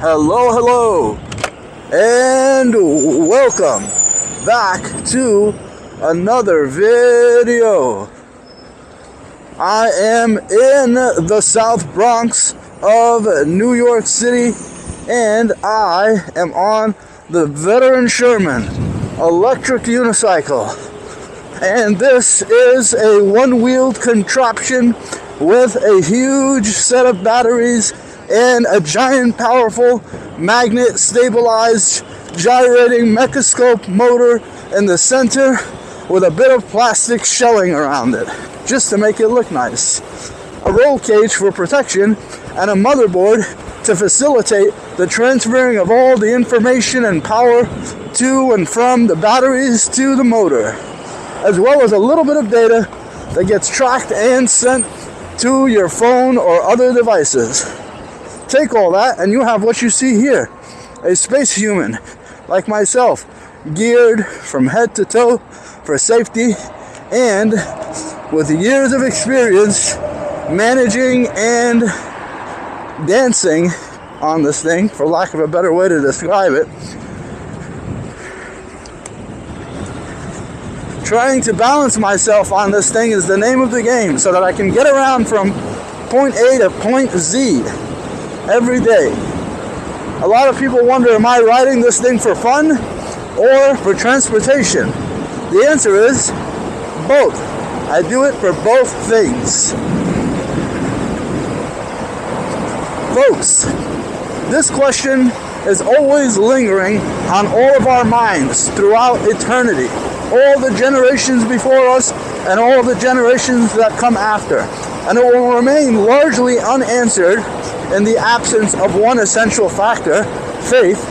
Hello, hello, and welcome back to another video. I am in the South Bronx of New York City, and I am on the Veteran Sherman electric unicycle. And this is a one-wheeled contraption with a huge set of batteries and a giant powerful magnet stabilized gyrating mechascope motor in the center with a bit of plastic shelling around it just to make it look nice. A roll cage for protection and a motherboard to facilitate the transferring of all the information and power to and from the batteries to the motor, as well as a little bit of data that gets tracked and sent to your phone or other devices. Take all that and you have what you see here, a space human like myself, geared from head to toe for safety and with years of experience managing and dancing on this thing, for lack of a better way to describe it. Trying to balance myself on this thing is the name of the game so that I can get around from point A to point Z every day. A lot of people wonder, am I riding this thing for fun or for transportation? The answer is both. I do it for both things. Folks, this question is always lingering on all of our minds throughout eternity. All the generations before us and all the generations that come after. And it will remain largely unanswered in the absence of one essential factor, faith.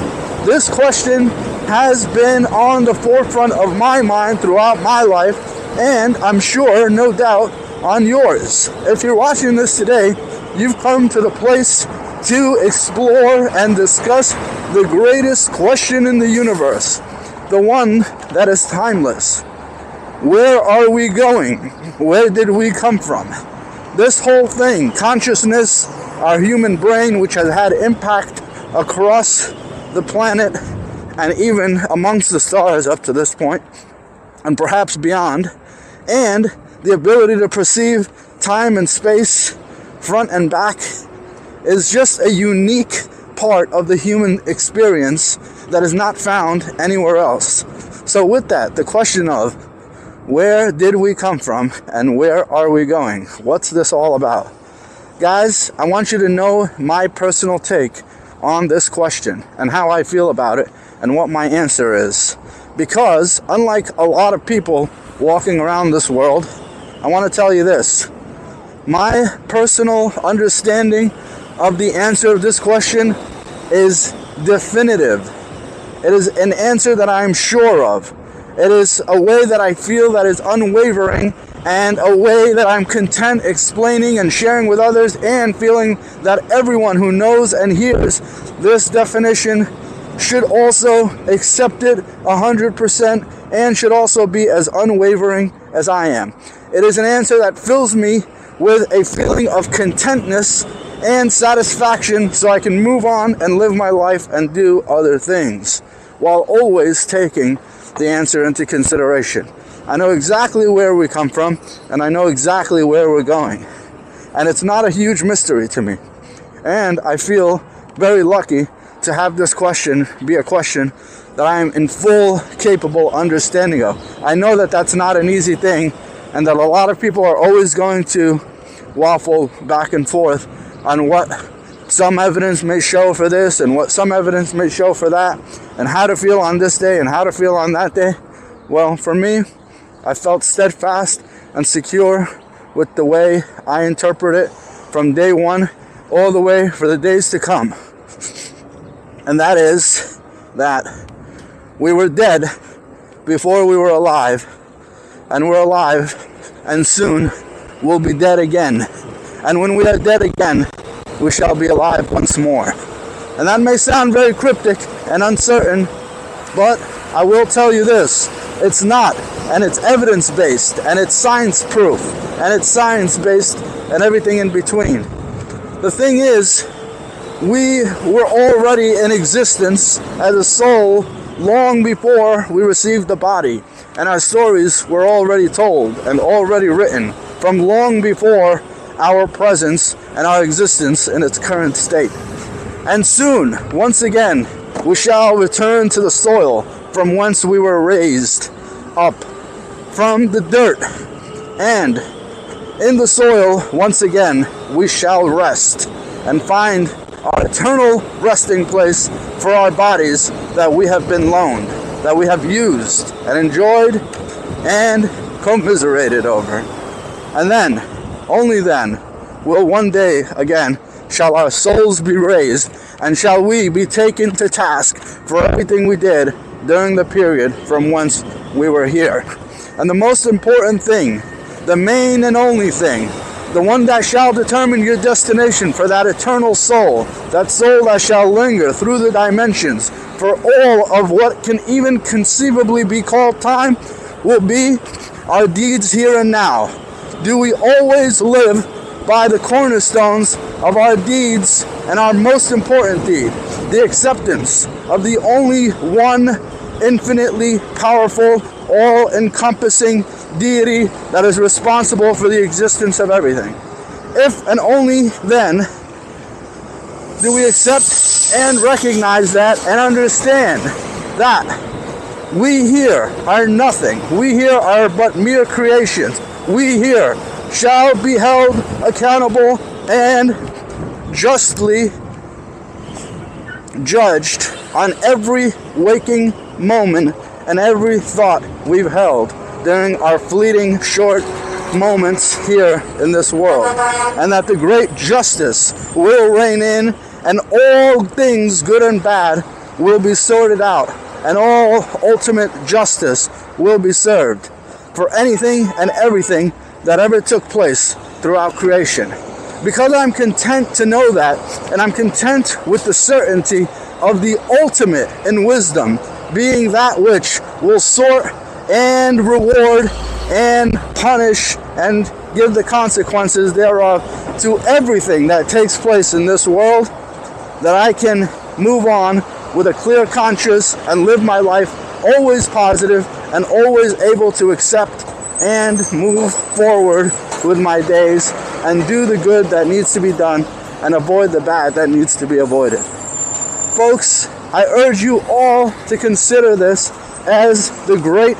This question has been on the forefront of my mind throughout my life, and I'm sure, no doubt, on yours. If you're watching this today, you've come to the place to explore and discuss the greatest question in the universe, the one that is timeless. Where are we going? Where did we come from? This whole thing, consciousness, our human brain, which has had impact across the planet and even amongst the stars up to this point, and perhaps beyond, and the ability to perceive time and space front and back, is just a unique part of the human experience that is not found anywhere else. So with that, the question of where did we come from and where are we going? What's this all about? Guys, I want you to know my personal take on this question and how I feel about it and what my answer is. Because unlike a lot of people walking around this world, I want to tell you this. My personal understanding of the answer of this question is definitive. It is an answer that I am sure of. It is a way that I feel that is unwavering and a way that I'm content explaining and sharing with others, and feeling that everyone who knows and hears this definition should also accept it 100% and should also be as unwavering as I am. It is an answer that fills me with a feeling of contentness and satisfaction so I can move on and live my life and do other things, while always taking the answer into consideration. I know exactly where we come from, and I know exactly where we're going. And it's not a huge mystery to me. And I feel very lucky to have this question be a question that I am in full capable understanding of. I know that that's not an easy thing, and that a lot of people are always going to waffle back and forth on what some evidence may show for this and what some evidence may show for that, and how to feel on this day and how to feel on that day. Well, for me, I felt steadfast and secure with the way I interpret it from day one all the way for the days to come. And that is that we were dead before we were alive, and we're alive, and soon we'll be dead again. And when we are dead again, we shall be alive once more. And that may sound very cryptic and uncertain, but I will tell you this, it's not, and it's evidence-based, and it's science-proof, and it's science-based, and everything in between. The thing is, we were already in existence as a soul long before we received the body, and our stories were already told and already written from long before our presence and our existence in its current state. And soon, once again, we shall return to the soil from whence we were raised up, from the dirt, and in the soil once again we shall rest and find our eternal resting place for our bodies that we have been loaned, that we have used and enjoyed and commiserated over. And then, only then, will one day again shall our souls be raised, and shall we be taken to task for everything we did during the period from whence we were here. And the most important thing, the main and only thing, the one that shall determine your destination for that eternal soul, that soul that shall linger through the dimensions for all of what can even conceivably be called time, will be our deeds here and now. Do we always live by the cornerstones of our deeds and our most important deed, the acceptance of the only one infinitely powerful, all-encompassing deity that is responsible for the existence of everything? If and only then do we accept and recognize that and understand that we here are nothing. We here are but mere creations. We here shall be held accountable and justly judged on every waking moment and every thought we've held during our fleeting short moments here in this world, and that the great justice will reign in, and all things good and bad will be sorted out, and all ultimate justice will be served for anything and everything that ever took place throughout creation. Because I'm content to know that, and I'm content with the certainty of the ultimate in wisdom being that which will sort and reward and punish and give the consequences thereof to everything that takes place in this world, that I can move on with a clear conscience and live my life always positive and always able to accept and move forward with my days and do the good that needs to be done and avoid the bad that needs to be avoided. Folks, I urge you all to consider this as the great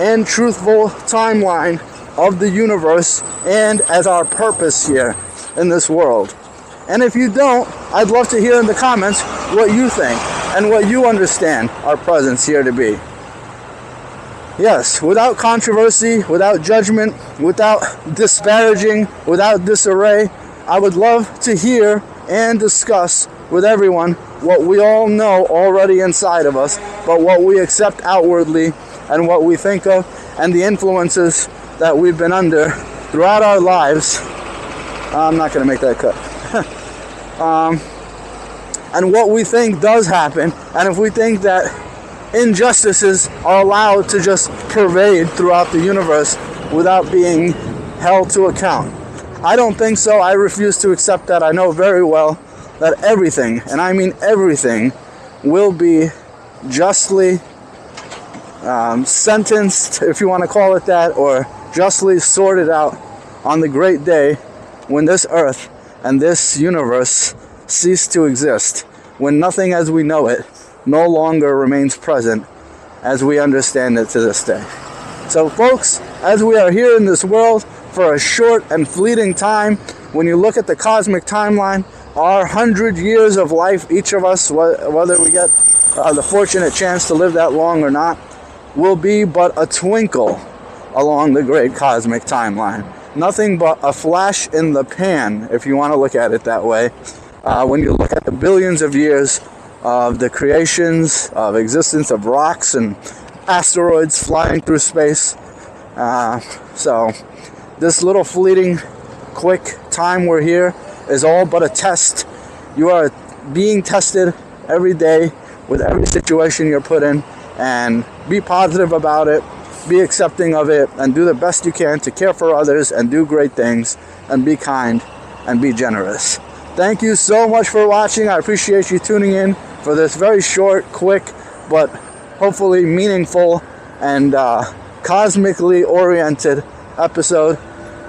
and truthful timeline of the universe and as our purpose here in this world. And if you don't, I'd love to hear in the comments what you think and what you understand our presence here to be. Yes, without controversy, without judgment, without disparaging, without disarray, I would love to hear and discuss with everyone what we all know already inside of us, but what we accept outwardly and what we think of, and the influences that we've been under throughout our lives. I'm not going to make that cut. And what we think does happen, and if we think that injustices are allowed to just pervade throughout the universe without being held to account. I don't think so. I refuse to accept that. I know very well that everything, and I mean everything, will be justly sentenced, if you want to call it that, or justly sorted out on the great day when this earth and this universe cease to exist, when nothing as we know it no longer remains present as we understand it to this day. So folks, as we are here in this world for a short and fleeting time, when you look at the cosmic timeline, our 100 years of life, each of us, whether we get the fortunate chance to live that long or not, will be but a twinkle along the great cosmic timeline. Nothing but a flash in the pan, if you want to look at it that way, when you look at the billions of years of the creations, of existence of rocks and asteroids flying through space. So this little fleeting, quick time we're here is all but a test. You are being tested every day with every situation you're put in, and be positive about it, be accepting of it, and do the best you can to care for others and do great things and be kind and be generous. Thank you so much for watching. I appreciate you tuning in for this very short, quick, but hopefully meaningful and cosmically oriented episode.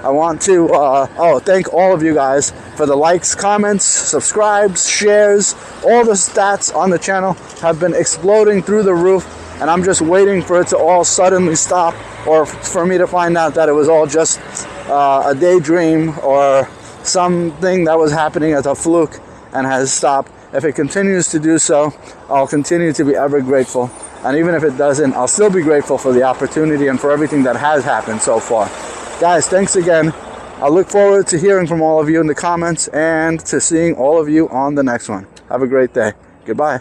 I want to thank all of you guys for the likes, comments, subscribes, shares. All the stats on the channel have been exploding through the roof, and I'm just waiting for it to all suddenly stop, or for me to find out that it was all just a daydream or something that was happening as a fluke and has stopped. If it continues to do so, I'll continue to be ever grateful. And even if it doesn't, I'll still be grateful for the opportunity and for everything that has happened so far. Guys, thanks again. I look forward to hearing from all of you in the comments and to seeing all of you on the next one. Have a great day. Goodbye.